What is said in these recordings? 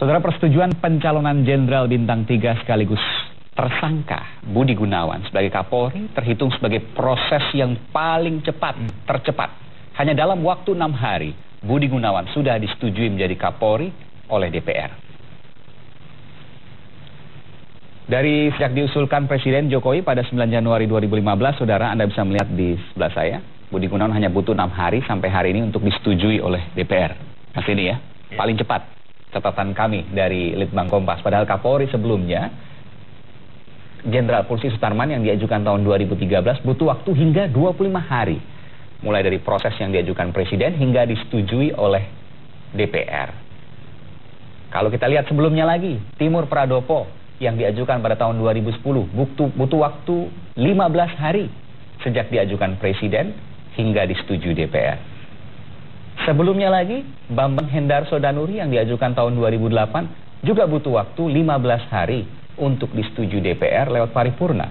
Saudara, persetujuan pencalonan Jenderal Bintang 3 sekaligus tersangka Budi Gunawan sebagai Kapolri terhitung sebagai proses yang paling tercepat. Hanya dalam waktu 6 hari, Budi Gunawan sudah disetujui menjadi Kapolri oleh DPR. Dari sejak diusulkan Presiden Jokowi pada 9 Januari 2015, saudara, Anda bisa melihat di sebelah saya, Budi Gunawan hanya butuh 6 hari sampai hari ini untuk disetujui oleh DPR. Nah, ini ya, paling cepat. Catatan kami dari Litbang Kompas. Padahal Kapolri sebelumnya, Jenderal Pulsi Sutarman yang diajukan tahun 2013 butuh waktu hingga 25 hari. Mulai dari proses yang diajukan Presiden hingga disetujui oleh DPR. Kalau kita lihat sebelumnya lagi, Timur Pradopo yang diajukan pada tahun 2010 butuh waktu 15 hari sejak diajukan Presiden hingga disetujui DPR. Sebelumnya lagi, Bambang Hendarso Danuri yang diajukan tahun 2008 juga butuh waktu 15 hari untuk disetujui DPR lewat paripurna.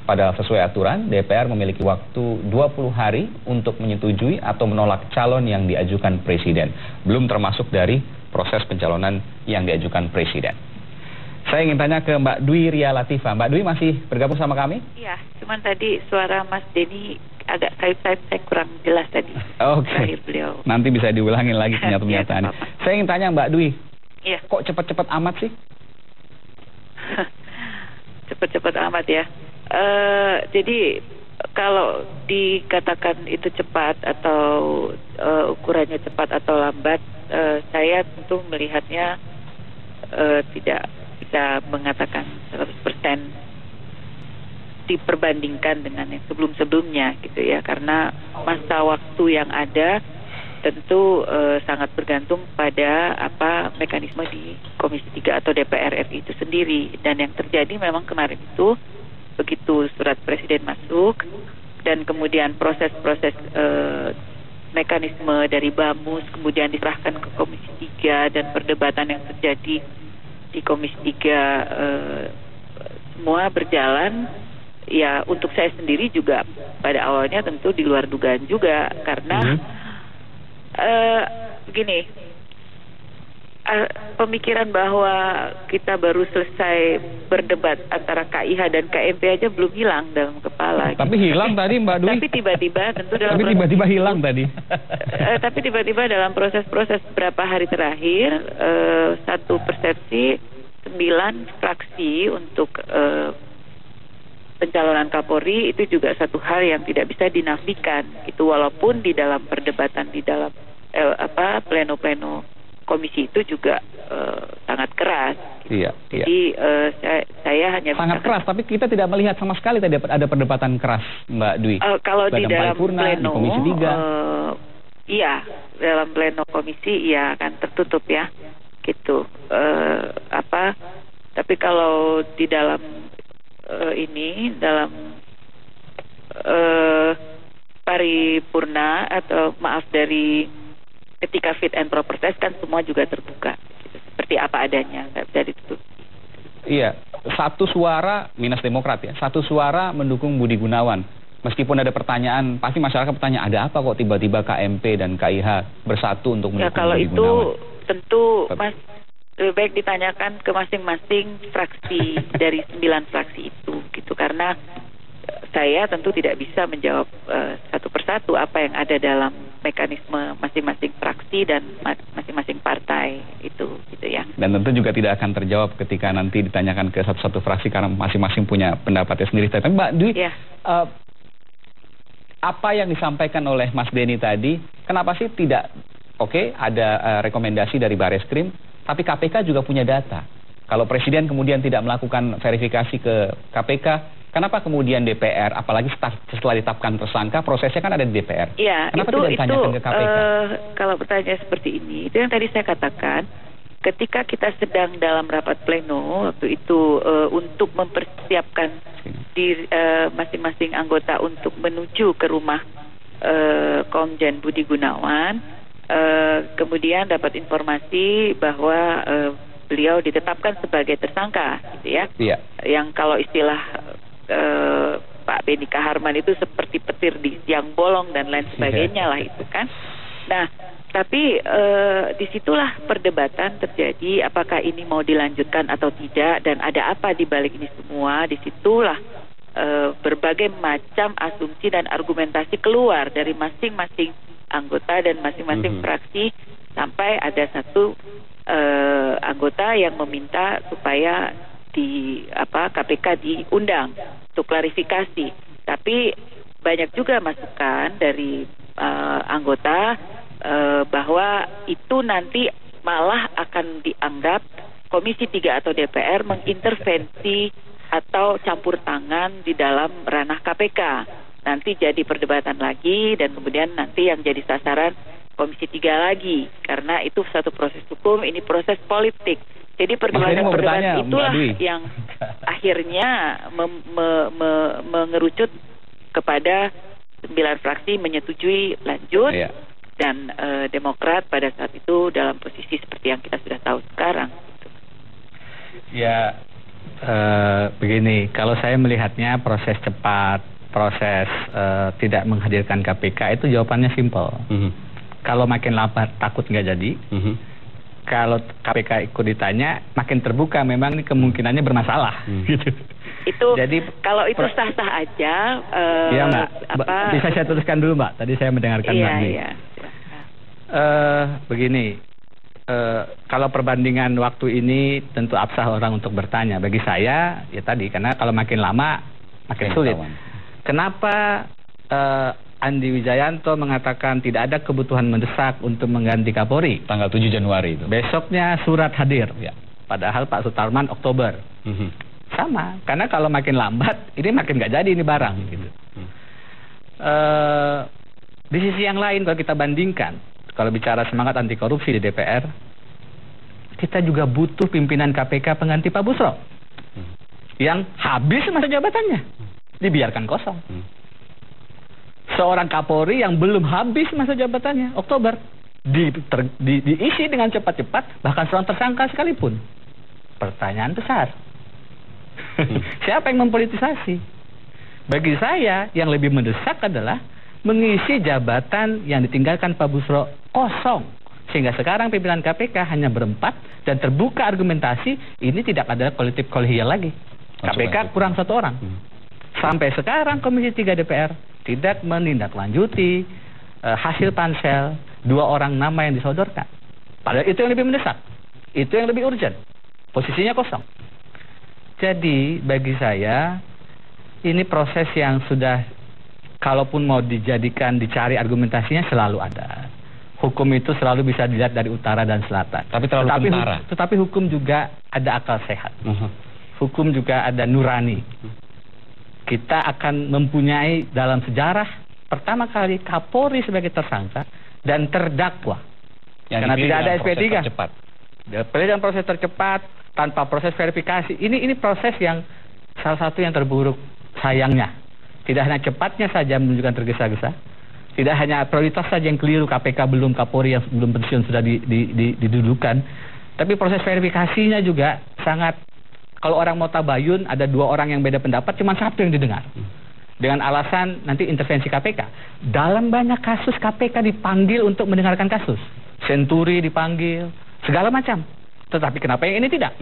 Padahal sesuai aturan, DPR memiliki waktu 20 hari untuk menyetujui atau menolak calon yang diajukan Presiden. Belum termasuk dari proses pencalonan yang diajukan Presiden. Saya ingin tanya ke Mbak Dwi Ria Latifah. Mbak Dwi masih bergabung sama kami? Iya, cuman tadi suara Mas Denny agak saya kurang jelas tadi. Oke. Nanti bisa diulangin lagi pernyataan-pernyataannya. Saya ingin tanya Mbak Dwi, iya. Kok cepat-cepat amat sih? Cepat-cepat amat ya. Jadi kalau dikatakan itu cepat atau ukurannya cepat atau lambat, saya tentu melihatnya tidak bisa mengatakan 100% diperbandingkan dengan yang sebelum-sebelumnya gitu ya, karena masa waktu yang ada tentu sangat bergantung pada apa mekanisme di Komisi 3 atau DPR RI itu sendiri. Dan yang terjadi memang kemarin itu begitu surat Presiden masuk dan kemudian proses-proses mekanisme dari BAMUS kemudian diserahkan ke Komisi 3 dan perdebatan yang terjadi di Komisi 3 semua berjalan. Ya, untuk saya sendiri juga pada awalnya tentu di luar dugaan juga, karena begini, pemikiran bahwa kita baru selesai berdebat antara KIH dan KMP aja belum hilang dalam kepala. Tapi gitu. Hilang tadi Mbak Dwi. Tapi tiba-tiba tentu dalam tapi tiba-tiba hilang tadi. Tapi tiba-tiba dalam proses-proses beberapa hari terakhir, satu persepsi 9 fraksi untuk pencalonan Kapolri itu juga satu hal yang tidak bisa dinafikan. Itu walaupun di dalam perdebatan di dalam pleno-pleno komisi itu juga sangat keras. Iya. Jadi saya hanya sangat keras, tapi kita tidak melihat sama sekali tadi ada perdebatan keras, Mbak Dwi. Kalau di dalam pleno, di Komisi 3. Iya, dalam pleno komisi iya kan tertutup ya, gitu. Tapi kalau di dalam dalam paripurna atau dari ketika fit and proper test kan semua juga terbuka gitu, seperti apa adanya, nggak bisa ditutup. Iya, satu suara minus Demokrat ya, satu suara mendukung Budi Gunawan. Meskipun ada pertanyaan, pasti masyarakat bertanya ada apa kok tiba-tiba KMP dan KIH bersatu untuk mendukung kalau Budi itu Gunawan. Tentu Mas lebih baik ditanyakan ke masing-masing fraksi dari 9 fraksi itu gitu, karena saya tentu tidak bisa menjawab satu persatu apa yang ada dalam mekanisme masing-masing fraksi dan masing-masing partai itu gitu ya. Dan tentu juga tidak akan terjawab ketika nanti ditanyakan ke satu-satu fraksi karena masing-masing punya pendapatnya sendiri. Tapi Mbak Dwi, ya. Apa yang disampaikan oleh Mas Denny tadi, kenapa sih tidak ada rekomendasi dari Bareskrim, tapi KPK juga punya data. Kalau Presiden kemudian tidak melakukan verifikasi ke KPK, kenapa kemudian DPR, apalagi setelah ditetapkan tersangka, prosesnya kan ada di DPR. Ya, kenapa tidak ditanyakan ke KPK? Kalau pertanyaan seperti ini, itu yang tadi saya katakan, ketika kita sedang dalam rapat pleno, waktu itu untuk mempersiapkan masing-masing anggota untuk menuju ke rumah Komjen Budi Gunawan, kemudian dapat informasi bahwa beliau ditetapkan sebagai tersangka, gitu ya. Iya. Yang kalau istilah Pak Benny Kaharman itu seperti petir di siang bolong dan lain sebagainya lah itu kan. Nah, tapi disitulah perdebatan terjadi, apakah ini mau dilanjutkan atau tidak, dan ada apa di balik ini semua. Disitulah berbagai macam asumsi dan argumentasi keluar dari masing-masing anggota dan masing-masing fraksi, sampai ada satu anggota yang meminta supaya KPK diundang untuk klarifikasi. Tapi banyak juga masukan dari anggota bahwa itu nanti malah akan dianggap Komisi 3 atau DPR mengintervensi atau campur tangan di dalam ranah KPK. Nanti jadi perdebatan lagi, dan kemudian nanti yang jadi sasaran Komisi 3 lagi, karena itu satu proses hukum, ini proses politik. Jadi perdebatan itulah yang akhirnya mengerucut kepada 9 fraksi menyetujui lanjut, dan Demokrat pada saat itu dalam posisi seperti yang kita sudah tahu sekarang. Ya, begini, kalau saya melihatnya proses cepat, proses tidak menghadirkan KPK itu jawabannya simpel. Kalau makin lambat takut nggak jadi. Kalau KPK ikut ditanya, makin terbuka memang ini kemungkinannya bermasalah. Gitu. Itu jadi kalau itu sah-sah aja. Iya Mbak, bisa saya teruskan dulu Mbak. Tadi saya mendengarkan Mbak. Iya. Begini, kalau perbandingan waktu ini tentu absah orang untuk bertanya. Bagi saya, ya tadi, karena kalau makin lama makin sulit. Kenapa Andi Wijayanto mengatakan tidak ada kebutuhan mendesak untuk mengganti Kapolri? Tanggal 7 Januari itu. Besoknya surat hadir. Ya. Padahal Pak Sutarman Oktober. Sama, karena kalau makin lambat, ini makin nggak jadi ini barang. Gitu. Di sisi yang lain, kalau kita bandingkan, kalau bicara semangat anti korupsi di DPR, kita juga butuh pimpinan KPK pengganti Pak Busro. Yang habis masa jabatannya. Dibiarkan kosong. Seorang Kapolri yang belum habis masa jabatannya, Oktober, diisi dengan cepat-cepat, bahkan seorang tersangka sekalipun. Pertanyaan besar. Siapa yang mempolitisasi? Bagi saya, yang lebih mendesak adalah mengisi jabatan yang ditinggalkan Pak Busro kosong. Sehingga sekarang pimpinan KPK hanya berempat, dan terbuka argumentasi, ini tidak ada kolektif kolegial lagi. KPK kurang satu orang. Sampai sekarang Komisi 3 DPR tidak menindaklanjuti hasil pansel 2 orang nama yang disodorkan. Padahal itu yang lebih mendesak, itu yang lebih urgent. Posisinya kosong. Jadi bagi saya ini proses yang sudah, kalaupun mau dijadikan, dicari argumentasinya selalu ada. Hukum itu selalu bisa dilihat dari utara dan selatan. Tetapi hukum juga ada akal sehat. Hukum juga ada nurani. Kita akan mempunyai dalam sejarah pertama kali Kapolri sebagai tersangka dan terdakwa. Karena tidak ada SP3. Dengan proses tercepat, tanpa proses verifikasi. Ini proses yang salah satu yang terburuk sayangnya. Tidak hanya cepatnya saja menunjukkan tergesa-gesa. Tidak hanya prioritas saja yang keliru, KPK belum, Kapolri yang belum pensiun sudah didudukan. Tapi proses verifikasinya juga sangat. Kalau orang mau tabayun, ada 2 orang yang beda pendapat, cuma satu yang didengar. Dengan alasan nanti intervensi KPK. Dalam banyak kasus KPK dipanggil untuk mendengarkan kasus. Senturi dipanggil, segala macam. Tetapi kenapa yang ini tidak?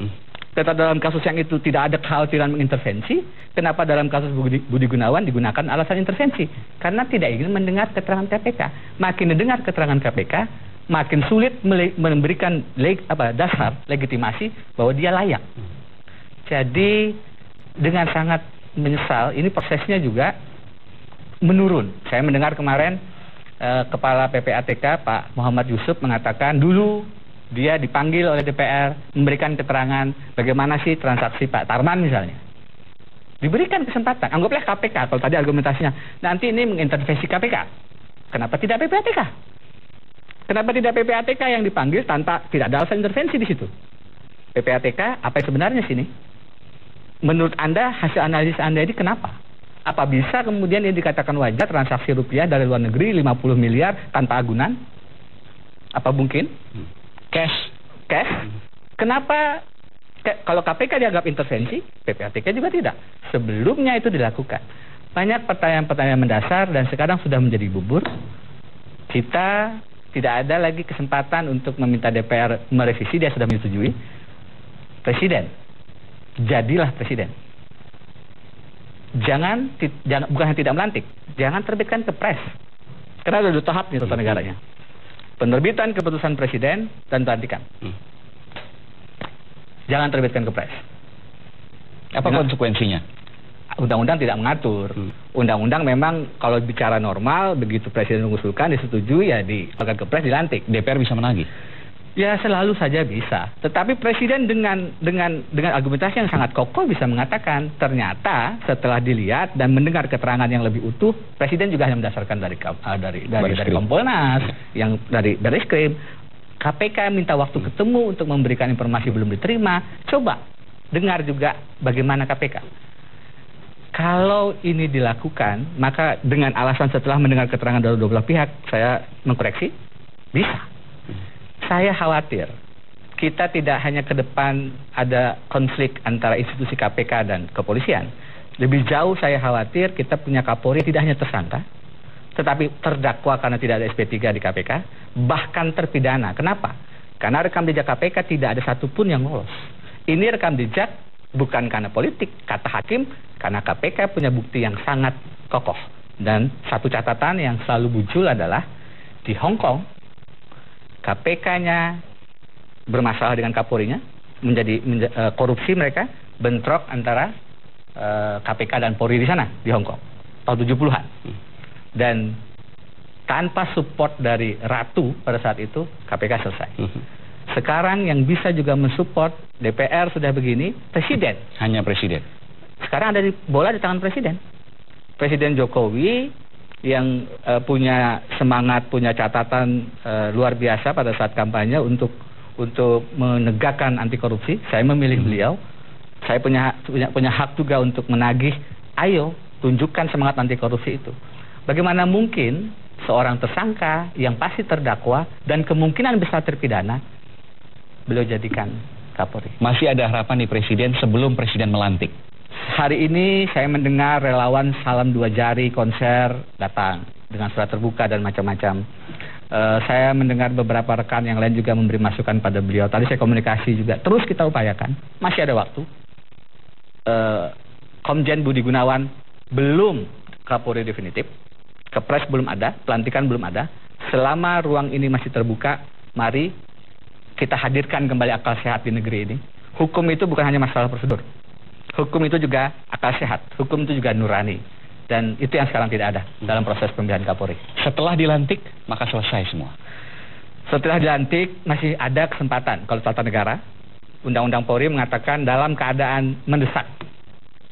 Tetapi dalam kasus yang itu tidak ada kekhawatiran mengintervensi. Kenapa dalam kasus Budi Gunawan digunakan alasan intervensi? Karena tidak ingin mendengar keterangan KPK. Makin didengar keterangan KPK, makin sulit memberikan dasar legitimasi bahwa dia layak. Jadi dengan sangat menyesal, ini prosesnya juga menurun. Saya mendengar kemarin Kepala PPATK Pak Muhammad Yusuf mengatakan dulu dia dipanggil oleh DPR memberikan keterangan bagaimana sih transaksi Pak Tarman misalnya. Diberikan kesempatan, anggaplah KPK, kalau tadi argumentasinya nanti ini mengintervensi KPK. Kenapa tidak PPATK? Kenapa tidak PPATK yang dipanggil tanpa tidak ada alasan intervensi di situ? PPATK apa yang sebenarnya sini? Menurut Anda, hasil analisis Anda ini kenapa? Apa bisa kemudian ini dikatakan wajar transaksi rupiah dari luar negeri 50 miliar tanpa agunan? Apa mungkin? Cash? Kenapa kalau KPK dianggap intervensi, PPATK juga tidak? Sebelumnya itu dilakukan. Banyak pertanyaan-pertanyaan mendasar dan sekarang sudah menjadi bubur. Kita tidak ada lagi kesempatan untuk meminta DPR merevisi, dia sudah menyetujui. Presiden, jadilah presiden. Jangan bukan hanya tidak melantik, jangan terbitkan kepres. Karena ada 2 tahap nih tata negaranya. Penerbitan keputusan presiden dan pelantikan. Jangan terbitkan kepres. Apa konsekuensinya? Undang-undang tidak mengatur. Undang-undang memang kalau bicara normal, begitu presiden mengusulkan, disetujui, ya dikeluarkan kepres, dilantik. DPR bisa menagih? Ya selalu saja bisa. Tetapi presiden dengan argumentasi yang sangat kokoh bisa mengatakan, ternyata setelah dilihat dan mendengar keterangan yang lebih utuh, presiden juga hanya mendasarkan dari Kompolnas, yang dari Barreskrim. KPK minta waktu ketemu untuk memberikan informasi belum diterima. Coba dengar juga bagaimana KPK. Kalau ini dilakukan, maka dengan alasan setelah mendengar keterangan dari 2 belah pihak, saya mengkoreksi, bisa. Saya khawatir kita tidak hanya ke depan ada konflik antara institusi KPK dan kepolisian. Lebih jauh saya khawatir kita punya Kapolri tidak hanya tersangka, tetapi terdakwa karena tidak ada SP3 di KPK, bahkan terpidana. Kenapa? Karena rekam jejak KPK tidak ada satupun yang lolos. Ini rekam jejak bukan karena politik, kata hakim, karena KPK punya bukti yang sangat kokoh. Dan satu catatan yang selalu muncul adalah di Hong Kong, KPK-nya bermasalah dengan Kapolri-nya, korupsi mereka, bentrok antara KPK dan Polri di sana, di Hong Kong, tahun 70-an. Dan tanpa support dari Ratu pada saat itu, KPK selesai. Sekarang yang bisa juga mensupport, DPR sudah begini, presiden. Hanya presiden. Sekarang ada bola di tangan presiden. Presiden Jokowi yang punya semangat, punya catatan luar biasa pada saat kampanye untuk menegakkan anti korupsi. Saya memilih beliau. Saya punya hak juga untuk menagih. Ayo, tunjukkan semangat anti korupsi itu. Bagaimana mungkin seorang tersangka yang pasti terdakwa dan kemungkinan besar terpidana, beliau jadikan Kapolri? Masih ada harapan di presiden sebelum presiden melantik? Hari ini saya mendengar relawan salam 2 jari konser datang dengan surat terbuka dan macam-macam. Saya mendengar beberapa rekan yang lain juga memberi masukan pada beliau. Tadi saya komunikasi juga. Terus kita upayakan. Masih ada waktu. Komjen Budi Gunawan belum Kapolri definitif. Kepres belum ada. Pelantikan belum ada. Selama ruang ini masih terbuka, mari kita hadirkan kembali akal sehat di negeri ini. Hukum itu bukan hanya masalah prosedur. Hukum itu juga akal sehat. Hukum itu juga nurani. Dan itu yang sekarang tidak ada dalam proses pemilihan Kapolri. Setelah dilantik, maka selesai semua. Setelah dilantik, masih ada kesempatan. Kalau tata negara, Undang-Undang Polri mengatakan dalam keadaan mendesak,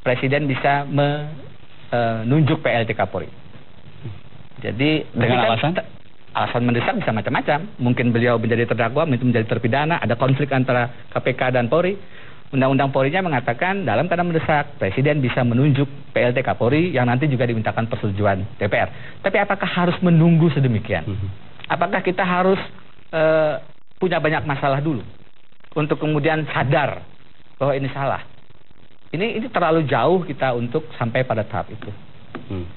Presiden bisa menunjuk PLT Kapolri. Jadi, dengan alasan mendesak bisa macam-macam. Mungkin beliau menjadi terdakwa, mungkin menjadi terpidana, ada konflik antara KPK dan Polri. Undang-Undang Polri-nya mengatakan dalam keadaan mendesak, Presiden bisa menunjuk PLT Kapolri yang nanti juga dimintakan persetujuan DPR. Tapi apakah harus menunggu sedemikian? Apakah kita harus punya banyak masalah dulu untuk kemudian sadar bahwa ini salah? Ini terlalu jauh kita untuk sampai pada tahap itu.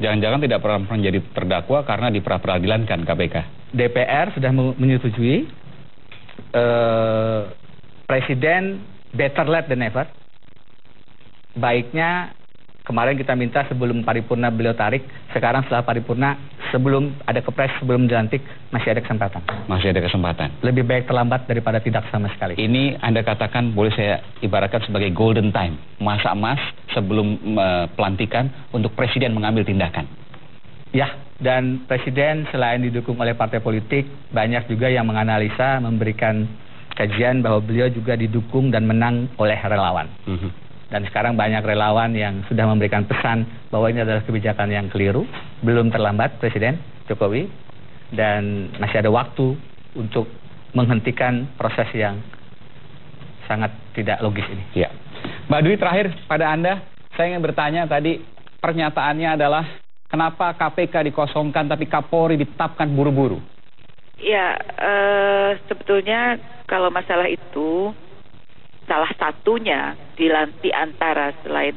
Jangan-jangan tidak pernah menjadi terdakwa karena diperadilankan KPK. DPR sudah menyetujui Presiden better late than never. Baiknya kemarin kita minta sebelum paripurna beliau tarik. Sekarang setelah paripurna, sebelum ada kepres, sebelum dilantik, masih ada kesempatan. Masih ada kesempatan. Lebih baik terlambat daripada tidak sama sekali. Ini Anda katakan, boleh saya ibaratkan sebagai golden time, masa emas sebelum pelantikan untuk Presiden mengambil tindakan. Ya, dan Presiden selain didukung oleh partai politik, banyak juga yang menganalisa, memberikan kajian bahwa beliau juga didukung dan menang oleh relawan. Dan sekarang banyak relawan yang sudah memberikan pesan bahwa ini adalah kebijakan yang keliru. Belum terlambat Presiden Jokowi, dan masih ada waktu untuk menghentikan proses yang sangat tidak logis ini. Ya, Mbak Dwi, terakhir pada Anda, saya ingin bertanya tadi, pernyataannya adalah kenapa KPK dikosongkan tapi Kapolri ditetapkan buru-buru? Ya, sebetulnya kalau masalah itu, salah satunya di antara selain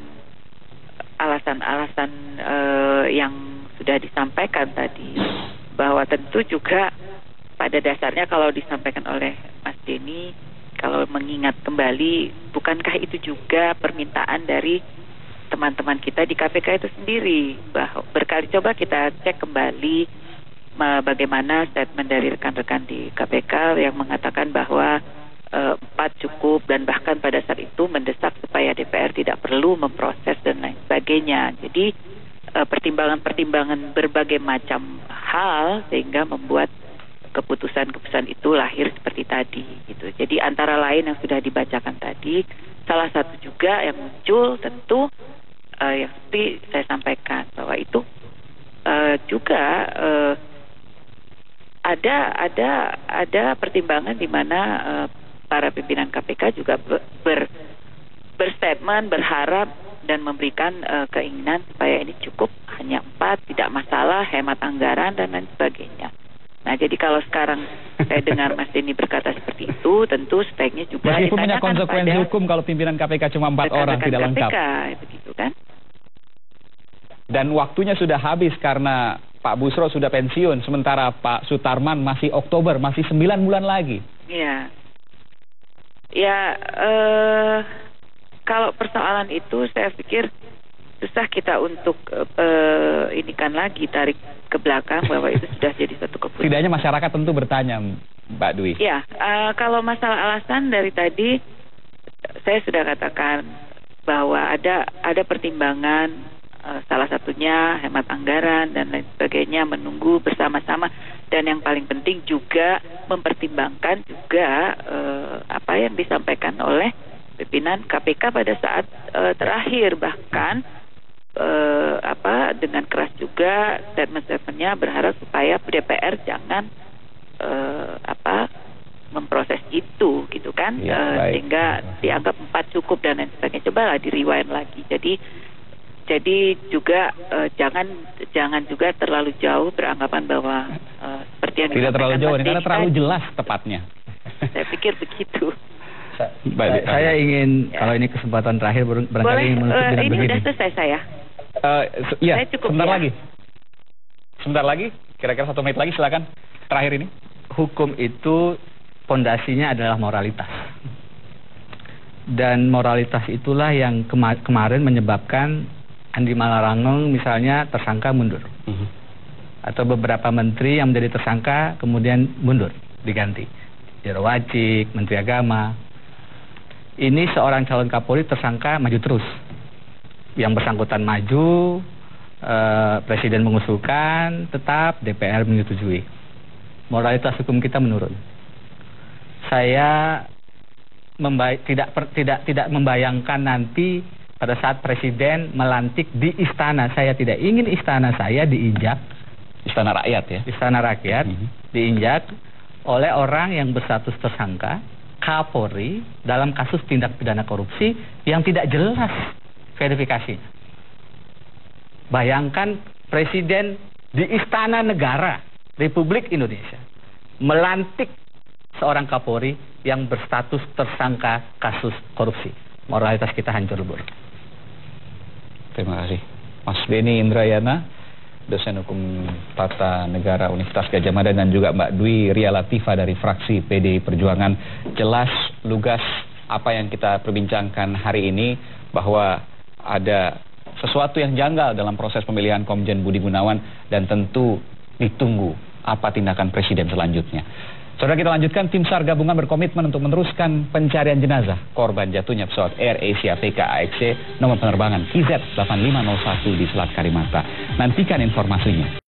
alasan-alasan yang sudah disampaikan tadi, bahwa tentu juga pada dasarnya kalau disampaikan oleh Mas Denny, kalau mengingat kembali, bukankah itu juga permintaan dari teman-teman kita di KPK itu sendiri? Bahwa berkali coba kita cek kembali bagaimana statement dari rekan-rekan di KPK yang mengatakan bahwa 4 cukup, dan bahkan pada saat itu mendesak supaya DPR tidak perlu memproses dan lain sebagainya. Jadi pertimbangan-pertimbangan berbagai macam hal sehingga membuat keputusan-keputusan itu lahir seperti tadi gitu. Jadi antara lain yang sudah dibacakan tadi, salah satu juga yang muncul tentu yang seperti saya sampaikan bahwa itu juga ada pertimbangan di mana para pimpinan KPK juga berstatement, berharap dan memberikan keinginan supaya ini cukup hanya 4, tidak masalah, hemat anggaran dan lain sebagainya. Nah, jadi kalau sekarang saya dengar Mas Denny berkata seperti itu, tentu sebaiknya juga meskipun punya konsekuensi hukum kalau pimpinan KPK cuma 4 orang tidak lengkap. Begitu kan? Dan waktunya sudah habis karena Pak Busro sudah pensiun, sementara Pak Sutarman masih Oktober, masih 9 bulan lagi. Iya. Ya, kalau persoalan itu saya pikir susah kita untuk inikan lagi, tarik ke belakang bahwa itu sudah jadi satu keputusan. Setidaknya masyarakat tentu bertanya, Mbak Dwi. Ya, kalau masalah alasan dari tadi saya sudah katakan bahwa ada pertimbangan, salah satunya hemat anggaran dan lain sebagainya, menunggu bersama-sama, dan yang paling penting juga mempertimbangkan juga apa yang disampaikan oleh pimpinan KPK pada saat terakhir, bahkan dengan keras juga statement-statementnya berharap supaya DPR jangan memproses itu gitu kan, sehingga dianggap 4 cukup dan lain sebagainya. Cobalah diriwain lagi. Jadi juga jangan juga terlalu jauh beranggapan bahwa seperti yang tidak terlalu jauh karena terlalu jelas tepatnya. Saya pikir begitu. Saya ingin kalau ini kesempatan terakhir barangkali ingin menutup dengan ini begini. Sudah selesai saya. Iya, cukup, sebentar lagi, kira-kira 1 menit lagi silakan. Terakhir ini, hukum itu pondasinya adalah moralitas, dan moralitas itulah yang kemarin menyebabkan Andi Malarangeng misalnya tersangka mundur, atau beberapa menteri yang menjadi tersangka kemudian mundur, diganti. Jero Wacik, Menteri Agama. Ini seorang calon Kapolri tersangka maju terus. Yang bersangkutan maju, Presiden mengusulkan, tetap DPR menyetujui. Moralitas hukum kita menurun. Saya tidak membayangkan nanti pada saat Presiden melantik di istana. Saya tidak ingin istana saya diinjak. Istana Rakyat ya? Istana Rakyat diinjak oleh orang yang berstatus tersangka Kapolri dalam kasus tindak pidana korupsi yang tidak jelas verifikasinya. Bayangkan Presiden di istana negara Republik Indonesia melantik seorang Kapolri yang berstatus tersangka kasus korupsi. Moralitas kita hancur lebur. Terima kasih. Mas Denny Indrayana, dosen hukum tata negara Universitas Gadjah Mada, dan juga Mbak Dwi Ria Latifah dari fraksi PDI Perjuangan. Jelas, lugas apa yang kita perbincangkan hari ini, bahwa ada sesuatu yang janggal dalam proses pemilihan Komjen Budi Gunawan, dan tentu ditunggu apa tindakan Presiden selanjutnya. Saudara, kita lanjutkan. Tim SAR gabungan berkomitmen untuk meneruskan pencarian jenazah korban jatuhnya pesawat Air Asia PKAXC nomor penerbangan KZ 8501 di Selat Karimata. Nantikan informasinya.